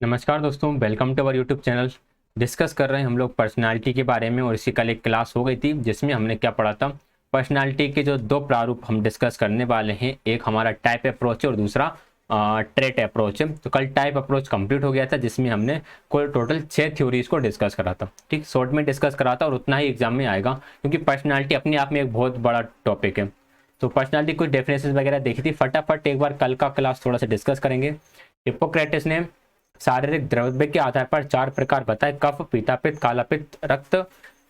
नमस्कार दोस्तों, welcome to our YouTube channel. Discuss कर रहे हैं हम लोग पर्सनालिटी के बारे में और इसी कल एक क्लास हो गई थी जिसमें हमने क्या पढ़ा था। पर्सनालिटी के जो दो प्रारूप हम डिस्कस करने वाले हैं, एक हमारा टाइप अप्रोच है और दूसरा ट्रेट अप्रोच है। तो कल टाइप अप्रोच कंप्लीट हो गया था जिसमें हमने कुल टोटल 6 थ्योरीज को डिस्कस करा था। ठीक, शॉर्ट में डिस्कस करा था और उतना ही एग्जाम में आएगा क्योंकि पर्सनालिटी अपने आप में एक बहुत बड़ा टॉपिक है। तो पर्सनालिटी कुछ डेफिनेशन वगैरह देखी थी, फटाफट एक बार कल का क्लास थोड़ा सा डिस्कस करेंगे। हिप्पोक्रेटिस ने शारीरिक द्रव्य के आधार पर 4 प्रकार बताए: कफ, पीतापित्त, कालापित्त, रक्त,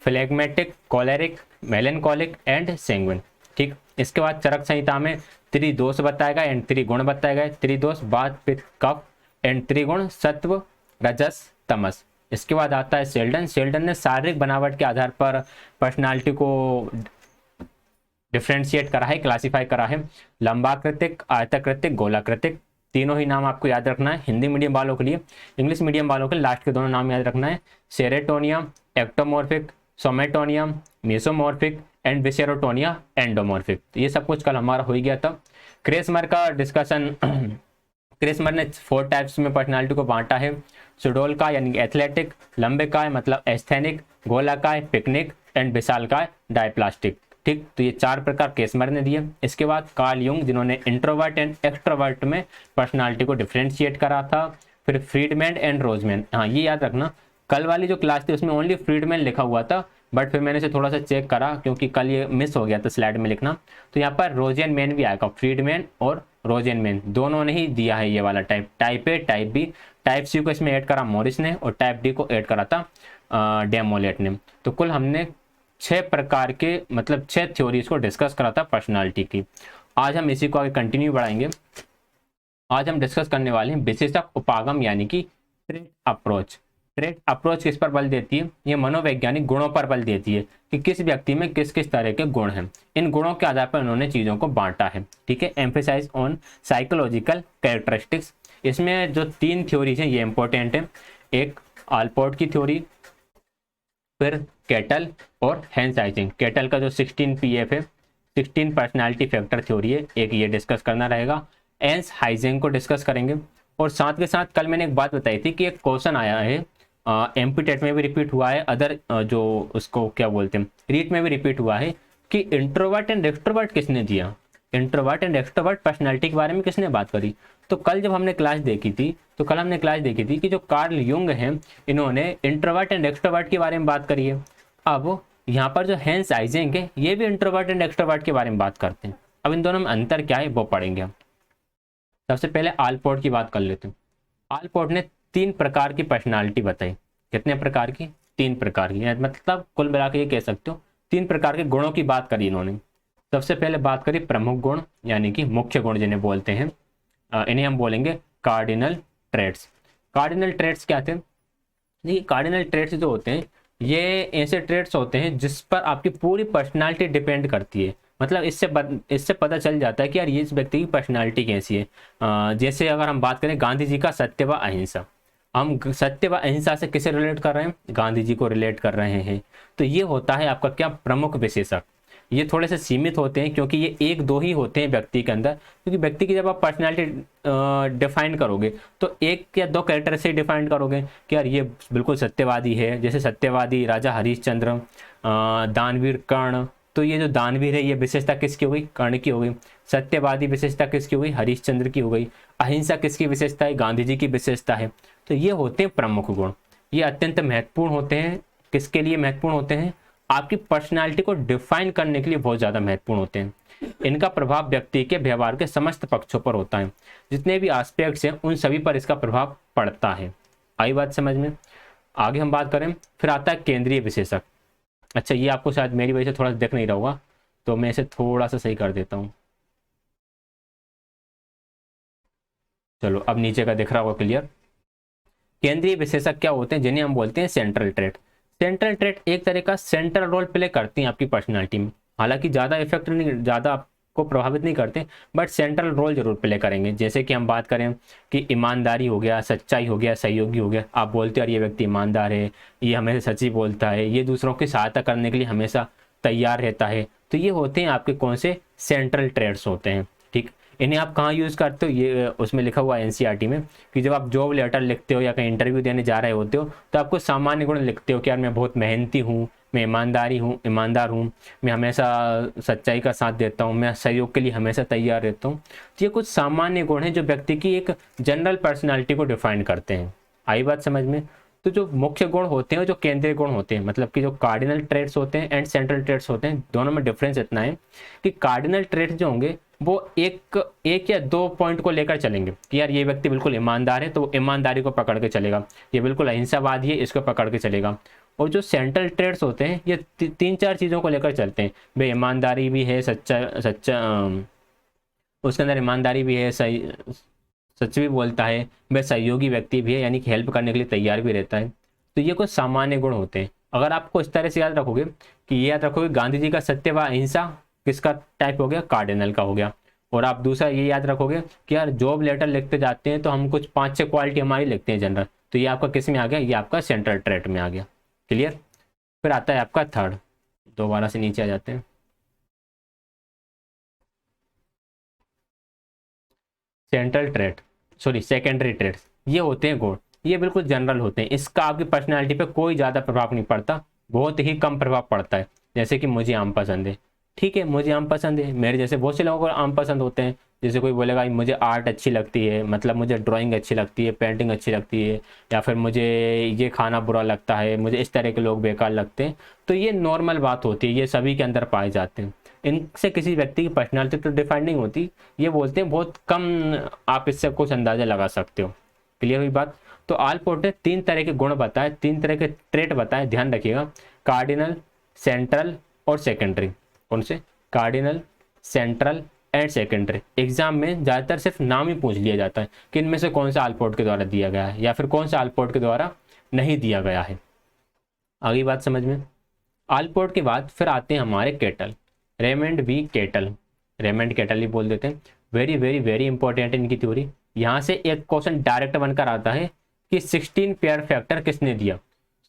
फ्लेगमेटिक, कोलेरिक, मेलेनकोलिक एंड सैंग्विन। ठीक, इसके बाद चरक संहिता में त्रिदोष बताया गया एंड त्रिगुण बताए गए। त्रिदोष वात, पित्त, कफ एंड त्रिगुण सत्व, रजस, तमस। इसके बाद आता है शेल्डन ने शारीरिक बनावट के आधार पर पर्सनालिटी को डिफ्रेंशिएट करा है, क्लासिफाई करा है। लंबाकृतिक, आयताकृतिक, गोलाकृतिक, तीनों ही नाम आपको याद रखना है हिंदी मीडियम वालों के लिए। इंग्लिश मीडियम वालों के लास्ट के दोनों नाम याद रखना है: सेरेटोनियम, एक्टोमॉर्फिक, सोमेटोनियम, मेसोमॉर्फिक एंड विसेरोटोनिया एंडोमॉर्फिक। ये सब कुछ कल हमारा हो ही गया था। क्रेसमर का डिस्कशन क्रेसमर ने 4 टाइप्स में पर्सनालिटी को बांटा है: सुडोलकाय यानी एथलेटिक, लंबेकाय मतलब एस्थेनिक, गोलाकाय पिकनिक एंड विशालकाय डायप्लास्टिक। ठीक, तो ये 4 प्रकार केसमर ने दिए। इसके बाद कार्ल यूंग जिन्होंने इंट्रोवर्ट एंड एक्सट्रोवर्ट में पर्सनालिटी को डिफ्रेंशिएट करा था। फिर फ्रीडमैन एंड रोजमैन। हाँ, ये याद रखना, कल वाली जो क्लास थी उसमें ओनली फ्रीडमैन लिखा हुआ था, बट फिर मैंने इसे थोड़ा सा चेक करा क्योंकि कल ये मिस हो गया था स्लाइड में लिखना। तो यहाँ पर रोजेन मैन भी आएगा, फ्रीडमैन और रोजेन मैन दोनों ने ही दिया है ये वाला type. Type A, type B, type C को इसमें ऐड करा मॉरिस ने और टाइप डी को ऐड करा था डेमोलेट ने। तो कुल हमने 6 प्रकार के मतलब 6 थ्योरीज को डिस्कस करा था पर्सनालिटी की। आज हम इसी को आगे कंटिन्यू बढ़ाएंगे। आज हम डिस्कस करने वाले हैं विशेषक उपागम यानी कि ट्रेट अप्रोच। ट्रेट अप्रोच किस पर बल देती है? ये मनोवैज्ञानिक गुणों पर बल देती है कि किस व्यक्ति में किस किस तरह के गुण हैं। इन गुणों के आधार पर उन्होंने चीजों को बांटा है। ठीक है, एम्फेसाइज ऑन साइकोलॉजिकल कैरेक्टरिस्टिक्स। इसमें जो 3 थ्योरीज हैं ये इंपॉर्टेंट है। एक आलपोर्ट की थ्योरी, फिर केटल और हेंस हाइजिंग। केटल का जो 16 पीएफ है, 16 पर्सनालिटी फैक्टर थ्योरी है, एक ये डिस्कस करना रहेगा। हेंस हाइजिंग को डिस्कस करेंगे और साथ के साथ कल मैंने एक बात बताई थी कि एक क्वेश्चन आया है, एमपी टेट में भी रिपीट हुआ है, अदर जो उसको क्या बोलते हैं रीट में भी रिपीट हुआ है कि इंट्रोवर्ट एंड एक्सट्रोवर्ट किसने दिया, इंट्रोवर्ट एंड एक्सट्रोवर्ट पर्सनालिटी के बारे में किसने बात करी। तो कल जब हमने क्लास देखी थी कि जो कार्ल यूंग हैं इन्होंने इंट्रोवर्ट एंड एक्सट्रोवर्ट के बारे में बात करी है। अब यहाँ पर जो हेंस हाइजिंग है ये भी इंट्रोवर्ट एंड एक्सट्रोवर्ट के बारे में बात करते हैं। अब इन दोनों में अंतर क्या है वो पढ़ेंगे हम। सबसे पहले आलपोर्ट की बात कर लेते हैं। आलपोर्ट ने 3 प्रकार की पर्सनालिटी बताई। कितने प्रकार की? 3 प्रकार की, मतलब कुल मिला के ये कह सकते हो 3 प्रकार के गुणों की बात करी इन्होंने। सबसे पहले बात करी प्रमुख गुण यानी कि मुख्य गुण जिन्हें बोलते हैं, इन्हें हम बोलेंगे कार्डिनल ट्रेट्स। कार्डिनल ट्रेट्स क्या थे? देखिए, कार्डिनल ट्रेट्स जो होते हैं ये ऐसे ट्रेट्स होते हैं जिस पर आपकी पूरी पर्सनालिटी डिपेंड करती है। मतलब इससे पता चल जाता है कि यार ये इस व्यक्ति की पर्सनालिटी कैसी है। जैसे अगर हम बात करें गांधी जी का सत्य व अहिंसा, हम सत्य व अहिंसा से किसे रिलेट कर रहे हैं? गांधी जी को रिलेट कर रहे हैं। तो ये होता है आपका क्या, प्रमुख विशेषक। ये थोड़े से सीमित होते हैं क्योंकि ये 1-2 ही होते हैं व्यक्ति के अंदर, क्योंकि व्यक्ति की जब आप पर्सनालिटी डिफाइन करोगे तो 1 या 2 कैरेक्टर से डिफाइन करोगे कि यार ये बिल्कुल सत्यवादी है। जैसे सत्यवादी राजा हरिश्चंद्र, दानवीर कर्ण। तो ये जो दानवीर है ये विशेषता किसकी हो गई? कर्ण की हो गई। सत्यवादी विशेषता किसकी हो गई? हरिश्चंद्र की हो गई। अहिंसा किसकी विशेषता है? गांधी जी की विशेषता है। तो ये होते हैं प्रमुख गुण। ये अत्यंत महत्वपूर्ण होते हैं। किसके लिए महत्वपूर्ण होते हैं? आपकी पर्सनालिटी को डिफाइन करने के लिए बहुत ज़्यादा महत्वपूर्ण होते हैं। इनका प्रभाव व्यक्ति के व्यवहार के समस्त पक्षों पर होता है। जितने भी एस्पेक्ट्स हैं उन सभी पर इसका प्रभाव पड़ता है। आई बात समझ में? आगे हम बात करें, फिर आता है केंद्रीय विशेषक। अच्छा, ये आपको शायद मेरी वजह से थोड़ा दिख नहीं रहा होगा तो मैं इसे थोड़ा सा सही कर देता हूँ। चलो, अब नीचे का दिख रहा होगा क्लियर। केंद्रीय विशेषक क्या होते हैं? जिन्हें हम बोलते हैं सेंट्रल ट्रेट। सेंट्रल ट्रेट एक तरह का सेंट्रल रोल प्ले करती हैं आपकी पर्सनालिटी में। हालांकि ज़्यादा इफेक्ट नहीं, ज़्यादा आपको प्रभावित नहीं करते, बट सेंट्रल रोल जरूर प्ले करेंगे। जैसे कि हम बात करें कि ईमानदारी हो गया, सच्चाई हो गया, सहयोगी हो गया। आप बोलते हो यार ये व्यक्ति ईमानदार है, ये हमेशा सच्ची बोलता है, ये दूसरों की सहायता करने के लिए हमेशा तैयार रहता है। तो ये होते हैं आपके कौन से? सेंट्रल ट्रेट्स होते हैं। ठीक, इन्हें आप कहाँ यूज़ करते हो, ये उसमें लिखा हुआ है एनसीईआरटी में कि जब आप जॉब लेटर लिखते हो या कहीं इंटरव्यू देने जा रहे होते हो तो आपको सामान्य गुण लिखते हो कि यार मैं बहुत मेहनती हूँ, मैं ईमानदार हूँ, मैं हमेशा सच्चाई का साथ देता हूँ, मैं सहयोग के लिए हमेशा तैयार रहता हूँ। तो ये कुछ सामान्य गुण हैं जो व्यक्ति की एक जनरल पर्सनैलिटी को डिफाइन करते हैं। आई बात समझ में? तो जो मुख्य गुण होते हैं, जो केंद्रीय गुण होते हैं, मतलब कि जो कार्डिनल ट्रेट्स होते हैं एंड सेंट्रल ट्रेट्स होते हैं, दोनों में डिफरेंस इतना है कि कार्डिनल ट्रेट्स जो होंगे वो एक या दो पॉइंट को लेकर चलेंगे कि यार ये व्यक्ति बिल्कुल ईमानदार है तो वो ईमानदारी को पकड़ के चलेगा, ये बिल्कुल अहिंसावादी है इसको पकड़ के चलेगा। और जो सेंट्रल ट्रेड्स होते हैं ये तीन चार चीज़ों को लेकर चलते हैं, भाई ईमानदारी भी है, उसके अंदर ईमानदारी भी है, सही सच भी बोलता है, वह सहयोगी व्यक्ति भी है यानी कि हेल्प करने के लिए तैयार भी रहता है। तो ये कुछ सामान्य गुण होते हैं। अगर आपको इस तरह से याद रखोगे कि ये याद रखोगे गांधी जी का सत्य व अहिंसा किसका टाइप हो गया, कार्डिनल का हो गया। और आप दूसरा ये याद रखोगे कि यार जॉब लेटर लिखते जाते हैं तो हम कुछ 5-6 क्वालिटी हमारी लिखते हैं जनरल, तो ये आपका किस में आ गया, ये आपका सेंट्रल ट्रेट में आ गया। क्लियर? फिर आता है आपका थर्ड, दोबारा से नीचे आ जाते हैं। Central trait, sorry secondary traits, ये होते हैं गुण, ये बिल्कुल जनरल होते हैं, इसका आपकी पर्सनैलिटी पे कोई ज़्यादा प्रभाव नहीं पड़ता, बहुत ही कम प्रभाव पड़ता है। जैसे कि मुझे आम पसंद है, ठीक है मुझे आम पसंद है, मेरे जैसे बहुत से लोगों को आम पसंद होते हैं। जैसे कोई बोलेगा मुझे आर्ट अच्छी लगती है, मतलब मुझे ड्राइंग अच्छी लगती है, पेंटिंग अच्छी लगती है, या फिर मुझे ये खाना बुरा लगता है, मुझे इस तरह के लोग बेकार लगते हैं। तो ये नॉर्मल बात होती है, ये सभी के अंदर पाए जाते हैं, इनसे किसी व्यक्ति की पर्सनैलिटी तो डिफाइन नहीं होती, ये बोलते हैं बहुत कम आप इससे कुछ अंदाजा लगा सकते हो। क्लियर हुई बात? तो आलपोर्ट ने 3 तरह के गुण बताए, 3 तरह के ट्रेट बताए, ध्यान रखिएगा, कार्डिनल, सेंट्रल और सेकेंडरी। कौन से? Cardinal, central and secondary. Exam में ज़्यादातर सिर्फ नाम ही पूछ लिया जाता है कि इनमें से कौन सा आलपोर्ट के द्वारा दिया गया है या फिर कौन सा आलपोर्ट के द्वारा नहीं दिया गया है। आगे बात समझ में? आलपोर्ट के बाद फिर आते हैं हमारे Cattell, Raymond V Cattell, Raymond Cattell ही बोल देते हैं। वेरी वेरी वेरी इंपॉर्टेंट इनकी थ्योरी। यहाँ से एक क्वेश्चन डायरेक्ट बनकर आता है कि 16 पेयर फैक्टर किसने दिया,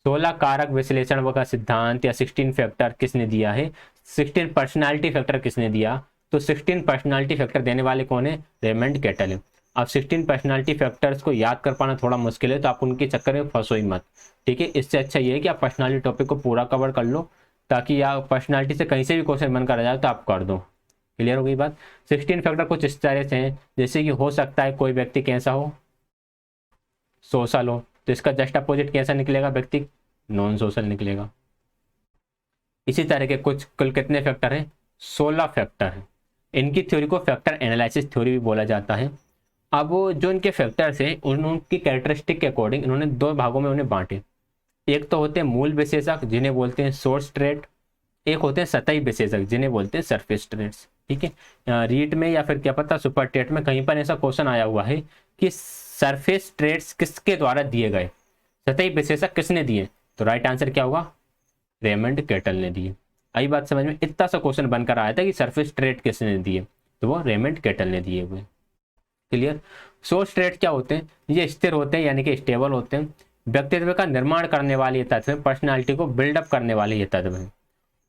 16 कारक विश्लेषण का सिद्धांत या 16 फैक्टर किसने दिया है, 16 पर्सनालिटी फैक्टर किसने दिया। तो 16 पर्सनालिटी फैक्टर देने वाले कौन है, रेमंड केटल है। अब 16 पर्सनालिटी फैक्टर्स को याद कर पाना थोड़ा मुश्किल है तो आप उनके चक्कर में फंसो ही मत, ठीक है। इससे अच्छा ये है कि आप पर्सनालिटी टॉपिक को पूरा कवर कर लो ताकि आप पर्सनालिटी से कहीं से भी क्वेश्चन बनकर आ जाए तो आप कर दो। क्लियर हो गई बात? 16 फैक्टर कुछ इस तरह से हैं, जैसे कि हो सकता है कोई व्यक्ति कैसा हो, सोशल हो, तो इसका जस्ट अपोजिट कैसा निकलेगा व्यक्ति, नॉन सोशल निकलेगा। इसी तरह के कुछ कुल कितने फैक्टर हैं, 16 फैक्टर हैं। इनकी थ्योरी को फैक्टर एनालिसिस थ्योरी भी बोला जाता है। अब वो जो इनके फैक्टर्स हैं उनकी कैरेक्टरिस्टिक के अकॉर्डिंग इन्होंने 2 भागों में उन्हें बांटे। एक तो होते हैं मूल विशेषक जिन्हें बोलते हैं सोर्स ट्रेट, एक होते हैं सतही विशेषक जिन्हें बोलते हैं सरफेस ट्रेट्स, ठीक है। रीट में या फिर क्या पता सुपर टेट में कहीं पर ऐसा क्वेश्चन आया हुआ है कि सरफेस ट्रेट्स किसके द्वारा दिए गए, सतही विशेषक किसने दिए, तो राइट आंसर क्या होगा, रेमंड केटल ने दिए। आई बात समझ में? इतना सा क्वेश्चन बनकर आया था कि सरफेस ट्रेट किसने दिए, तो वो रेमंड केटल ने दिए हुए। क्लियर? सोर्स ट्रेट क्या होते हैं, ये स्थिर होते हैं यानी कि स्टेबल होते हैं, व्यक्तित्व का निर्माण करने वाले ये तत्व, पर्सनालिटी को बिल्डअप करने वाले ये तत्व हैं।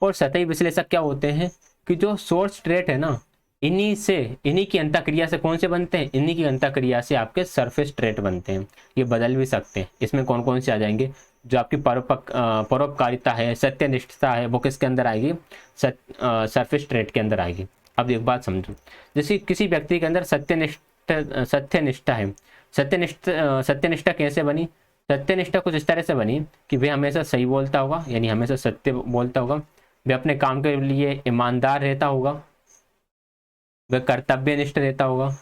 और सतही विश्लेषक क्या होते हैं कि जो सोर्स ट्रेट है ना, इन्हीं की अंतःक्रिया से कौन से बनते हैं, इन्हीं की अंतःक्रिया से आपके सरफेस ट्रेट बनते हैं। ये बदल भी सकते हैं, इसमें कौन कौन से आ जाएंगे, जो आपकी परोपकारिता है, सत्यनिष्ठता है, वो किसके अंदर आएगी, सरफेस ट्रेट के अंदर आएगी। अब एक बात समझो, जैसे किसी व्यक्ति के अंदर सत्यनिष्ठा है, सत्यनिष्ठा कैसे बनी, सत्यनिष्ठा कुछ इस तरह से बनी कि वह हमेशा सही बोलता होगा यानी हमेशा सत्य बोलता होगा, वह अपने काम के लिए ईमानदार रहता होगा, वह कर्तव्यनिष्ठ रहता होगा।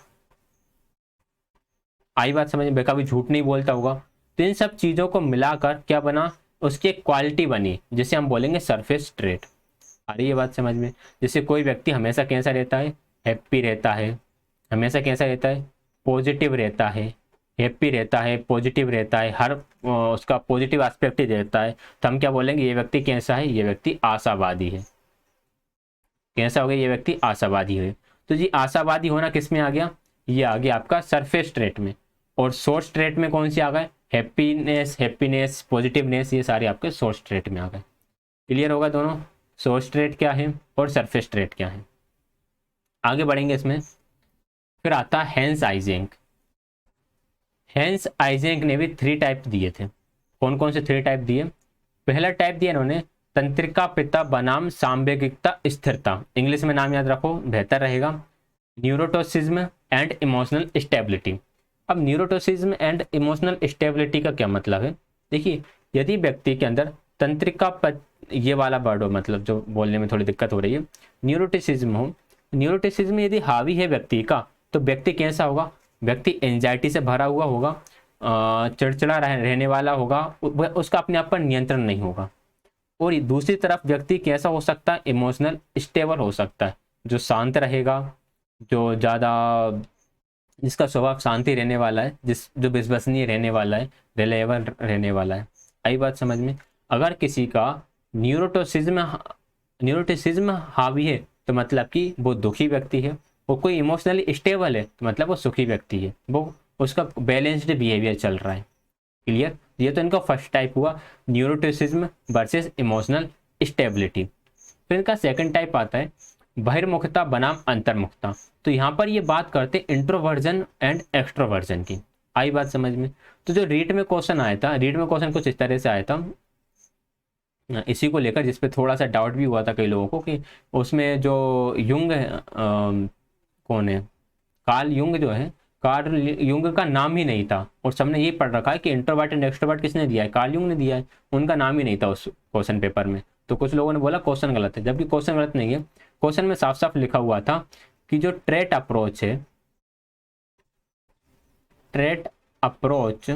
आई बात समझ में? वह कभी झूठ नहीं बोलता होगा। तो इन सब चीज़ों को मिलाकर क्या बना, उसकी एक क्वालिटी बनी जिसे हम बोलेंगे सरफेस ट्रेट। आ रही है बात समझ में? जैसे कोई व्यक्ति हमेशा कैसा रहता है, हैप्पी रहता है, हमेशा कैसा रहता है, पॉजिटिव रहता है, हैप्पी रहता है, पॉजिटिव रहता है, हर उसका पॉजिटिव एस्पेक्ट ही रहता है, तो हम क्या बोलेंगे, ये व्यक्ति कैसा है, ये व्यक्ति आशावादी है। कैसा हो गया, ये व्यक्ति आशावादी है। तो जी आशावादी होना किस में आ गया, ये आ गया आपका सरफेस ट्रेट में। और सोर्स ट्रेट में कौन सी आ गए, हैप्पीनेस, पॉजिटिवनेस, ये सारे आपके सोर्स ट्रेट में आ गए। क्लियर होगा दोनों, सोर्स ट्रेट क्या है और सरफेस ट्रेट क्या है। आगे बढ़ेंगे इसमें। फिर आता हेंस आइजेंक। हेंस आइजेंक ने भी 3 टाइप दिए थे। कौन कौन से 3 टाइप दिए? पहला टाइप दिया इन्होंने तंत्रिका पिता बनाम सांवेगिकता स्थिरता, इंग्लिश में नाम याद रखो बेहतर रहेगा, न्यूरोटोसिज्म एंड इमोशनल स्टेबिलिटी। अब न्यूरोटोसिज्म एंड इमोशनल स्टेबिलिटी का क्या मतलब है? देखिए, यदि व्यक्ति के अंदर तंत्रिका ये वाला वर्ड हो, मतलब जो बोलने में थोड़ी दिक्कत हो रही है, न्यूरोटिसिज्म हो, न्यूरोटिसिज्म यदि हावी है व्यक्ति का, तो व्यक्ति कैसा होगा? व्यक्ति एंजाइटी से भरा हुआ होगा, चिड़चिड़ा रहने वाला होगा, उसका अपने आप पर नियंत्रण नहीं होगा। और दूसरी तरफ व्यक्ति कैसा हो सकता है? इमोशनल स्टेबल हो सकता है, जो शांत रहेगा, जो ज़्यादा, जिसका स्वभाव शांति रहने वाला है, जो विश्वसनीय रहने वाला है, रिलायबल रहने वाला है। आई बात समझ में? अगर किसी का न्यूरोटोसिज्म न्यूरोटिसिज्म हावी है तो मतलब कि वो दुखी व्यक्ति है, वो कोई इमोशनली स्टेबल है तो मतलब वो सुखी व्यक्ति है, वो उसका बैलेंस्ड बिहेवियर चल रहा है। क्लियर? ये तो इनका फर्स्ट टाइप हुआ, न्यूरोटिसिज्म वर्सेस इमोशनल स्टेबिलिटी। फिर इनका सेकंड टाइप आता है बहिर्मुखता बनाम अंतर्मुखता। तो यहाँ पर ये बात करते हैं इंट्रोवर्जन एंड एक्सट्रोवर्जन की। आई बात समझ में? तो जो रीट में क्वेश्चन आया था, रीट में क्वेश्चन कुछ इस तरह से आया था इसी को लेकर, जिसपे थोड़ा सा डाउट भी हुआ था कई लोगों को कि उसमें जो युंग है, कौन है, कार्ल युंग जो है, कार्ल युंग का नाम ही नहीं था, और सबने ये पढ़ रखा है कि इंट्रोवर्ट एंड एक्सट्रोवर्ट किसने दिया है? कार्ल युंग ने दिया है, उनका नाम ही नहीं था उस क्वेश्चन पेपर में। तो कुछ लोगों ने बोला क्वेश्चन गलत है, जबकि क्वेश्चन गलत नहीं है। क्वेश्चन में साफ साफ लिखा हुआ था कि जो ट्रेट अप्रोच है, ट्रेट अप्रोच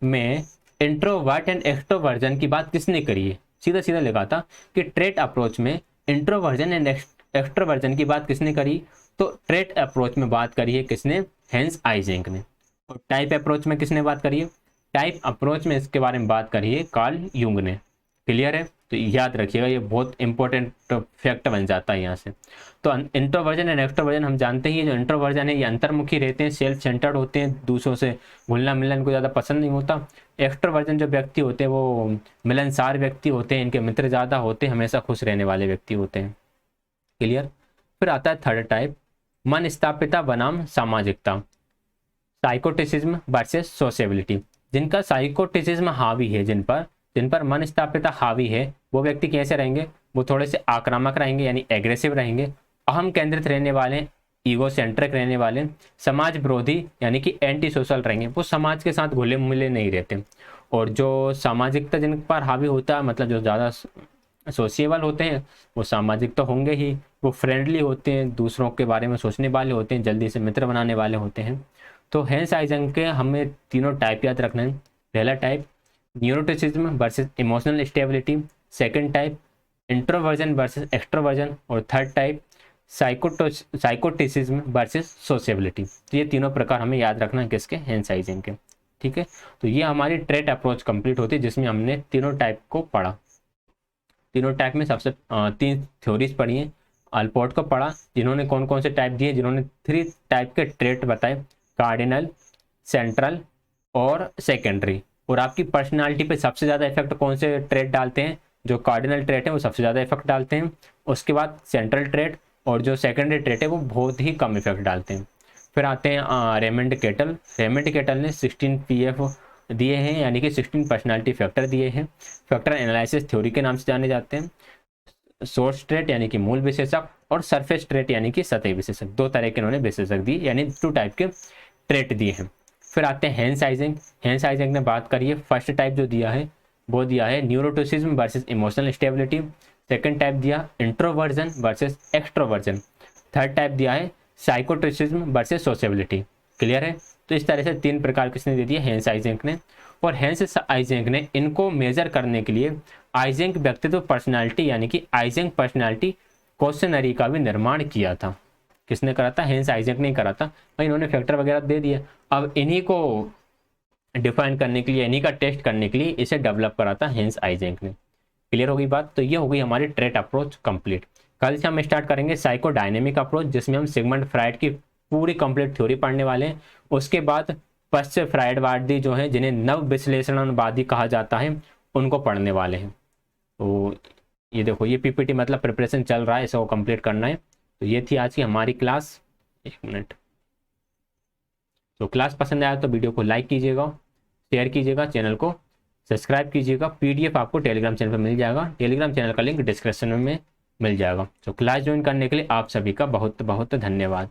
में इंट्रोवर्ट एंड एक्सट्रोवर्जन की बात किसने करी है? सीधा सीधा लिखा था कि ट्रेट अप्रोच में इंट्रोवर्जन एंड एक्सट्रोवर्जन की बात किसने करी? तो ट्रेट अप्रोच में बात करी है किसने? हेंस आइजेंक ने। और टाइप अप्रोच में किसने बात करी है? टाइप अप्रोच में इसके बारे में बात करी है कार्ल युंग ने। क्लियर है? तो याद रखिएगा, ये बहुत इंपॉर्टेंट फैक्ट बन जाता है यहाँ से। तो इंट्रोवर्जन एंड एक्सट्रोवर्जन हम जानते ही, जो इंट्रोवर्जन है ये अंतर्मुखी रहते हैं, सेल्फ सेंटर्ड होते हैं, दूसरों से घुलना मिलना इनको ज़्यादा पसंद नहीं होता। एक्सट्रोवर्जन जो व्यक्ति होते हैं वो मिलनसार व्यक्ति होते हैं, इनके मित्र ज़्यादा होते हैं, हमेशा खुश रहने वाले व्यक्ति होते हैं। क्लियर? फिर आता है थर्ड टाइप मन स्थापिता बनाम सामाजिकता, साइकोटिसिज्म वर्सेस सोशेबिलिटी। जिनका साइकोटिसिज्म हावी है, जिन पर मन स्थापिता हावी है, वो व्यक्ति कैसे रहेंगे? वो थोड़े से आक्रामक रहेंगे, यानी एग्रेसिव रहेंगे, अहम केंद्रित रहने वाले, ईगो सेंट्रिक रहने वाले, समाज विरोधी यानी कि एंटी सोशल रहेंगे, वो समाज के साथ घुले मिले नहीं रहते। और जो सामाजिकता जिन पर हावी होता है, मतलब जो ज़्यादा सोशिएबल होते हैं, वो सामाजिक तो होंगे ही, वो फ्रेंडली होते हैं, दूसरों के बारे में सोचने वाले होते हैं, जल्दी से मित्र बनाने वाले होते हैं। तो हेंस आइजेंक के हमें तीनों टाइप याद रखना है। पहला type neuroticism versus emotional stability, second type introversion versus extroversion, और third type psychoticism versus sociability. तो ये तीनों प्रकार हमें याद रखना है किसके? हेंस आइजेंक के। ठीक है, तो ये हमारी ट्रेट अप्रोच कंप्लीट होती है, जिसमें हमने तीनों टाइप को पढ़ा। तीनों टाइप में सबसे 3 थ्योरीज पढ़ी हैं। अल्पोर्ट को पढ़ा, जिन्होंने कौन कौन से टाइप दिए, जिन्होंने 3 टाइप के ट्रेट बताए, कार्डिनल, सेंट्रल और सेकेंडरी। और आपकी पर्सनालिटी पे सबसे ज़्यादा इफेक्ट कौन से ट्रेट डालते हैं? जो कार्डिनल ट्रेट है वो सबसे ज़्यादा इफेक्ट डालते हैं, उसके बाद सेंट्रल ट्रेट, और जो सेकेंडरी ट्रेट है वो बहुत ही कम इफेक्ट डालते हैं। फिर आते हैं रेमंड केटल। रेमंड केटल ने 16 PF दिए हैं, यानी कि 16 पर्सनालिटी फैक्टर दिए हैं। फैक्टर एनालिसिस थ्योरी के नाम से जाने जाते हैं। सोर्स ट्रेट यानी कि मूल विशेषक, और सरफेस ट्रेट यानी कि सतही विशेषक। 2 तरह के इन्होंने विशेषक दिए, यानी 2 टाइप के ट्रेट दिए हैं। फिर आते हैं हेंस आइजेंक। हेंस आइजेंक ने बात करी है, फर्स्ट टाइप जो दिया है वो दिया है neuroticism versus emotional stability. Second type दिया introversion versus extroversion. Third type दिया है साइकोटिसिज्म वर्सेस सोशेबिलिटी। क्लियर है? तो इस तरह से 3 प्रकार किसने दे दिए? हेंस आइजेंक ने। और हेंस आइजेंक ने इनको मेजर करने के लिए आइजेंक व्यक्तित्व पर्सनालिटी यानी कि आइजेंक पर्सनालिटी क्वेश्चनरी का भी निर्माण किया था। किसने करा था? हेंस आइजेंक ने करा था। भाई इन्होंने फैक्टर वगैरह दे दिए, अब इन्हीं को डिफाइन करने के लिए, इन्हीं का टेस्ट करने के लिए इसे डेवलप करा था हेंस आइजेंक ने। क्लियर हो गई बात? तो ये हो गई हमारी ट्रेट अप्रोच कंप्लीट। कल से हम स्टार्ट करेंगे साइकोडायनेमिक अप्रोच, जिसमें हम सिगमंड फ्राइड की पूरी कंप्लीट थ्योरी पढ़ने वाले हैं। उसके बाद पश्चिम फ्राइडवादी जो है, जिन्हें नव विश्लेषणवादी कहा जाता है, उनको पढ़ने वाले हैं। तो ये देखो, ये PPT मतलब प्रिपरेशन चल रहा है, इसको कंप्लीट करना है। तो ये थी आज की हमारी क्लास। 1 मिनट। तो क्लास पसंद आया तो वीडियो को लाइक कीजिएगा, शेयर कीजिएगा, चैनल को सब्सक्राइब कीजिएगा। पीडीएफ आपको टेलीग्राम चैनल पर मिल जाएगा, टेलीग्राम चैनल का लिंक डिस्क्रिप्शन में मिल जाएगा। तो क्लास ज्वाइन करने के लिए आप सभी का बहुत बहुत धन्यवाद।